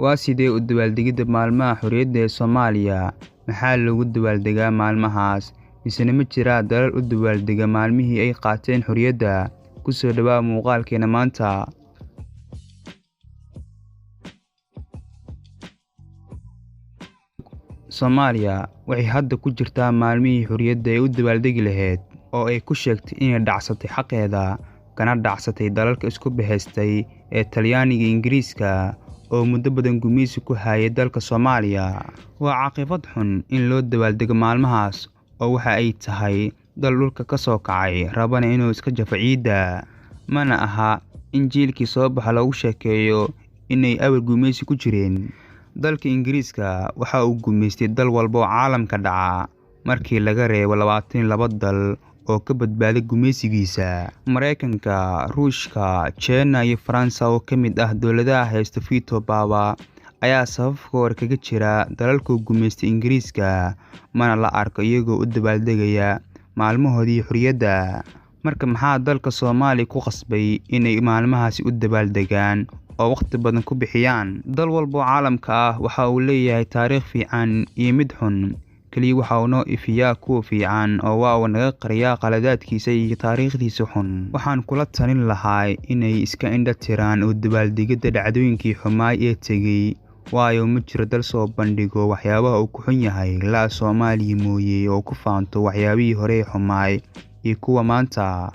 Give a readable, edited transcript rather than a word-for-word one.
Waa sidee u dabaaldegidda maalmaha xorriyadda ee Soomaaliya? Maxaa lagu dabaaldegaa maalmahaas? Mise ma jiraan dalal u dabaaldega maalmihii ay qaateen xorriyadda? Ku soo dhawaada muuqaalkeena maanta. Soomaaliya waxay hadda ku jirtaa maalmihii xorriyadda ay u dabaaldegi lahayd, oo ay ku sheegtay inay dhacsatay xaqeeda, kana dhacsatay dalalka isku bahaystay ee Talyaaniga iyo Ingiriiska oo muddo badan gumeysi ku hayay dalka Soomaaliya. Waa caqiibad xun in loo dabaaldego maalmahaas, oo waxa ay tahay dal dhulka ka soo kacay, rabana inuu iska jafo ciidda. Mana aha in jiilkii soo baxa lagu sheekeeyo inay awal gumeysi ku jireen. Dalka Ingiriiska waxa uu gumeystay dal walba oo caalamka dhaca, markii laga reebo 22 dal oo ka badbaaday gumeysigiisa. Mareykanka, Ruushka, China iyo Faransa oo ka mid ah dowladaha haysta veto power ayaa safafka hore kaga jira dalalka gumeystay Ingiriiska, mana la arko iyagoo u dabaaldegaya maalmahoodii xorriyadda. Marka maxaa dalka Soomaaliya ku qasbay inay maalmahaasi u dabaaldegaan oo waqti badan ku bixiyaan? Dal walba oo caalamka ah waxa uu leeyahay taariikh fiican iyo mid xun. Kaliya waxa uu noo ifiyaa kuwa fiican oo waa uu naga qariyaa qaladaadkiisa iyo taariikhdiisa xun. Waxaan kula talin lahaa inay iska indha tiraan u dabaaldegidda dhacdooyinkii xumaay ee tegay, waayo ma jiro dal soo bandhigo waxyaabaha uu ku xun yahay ilaa Soomaaliya mooye oo ku faanto waxyaabihii hore ee xumaay iyo kuwa maanta.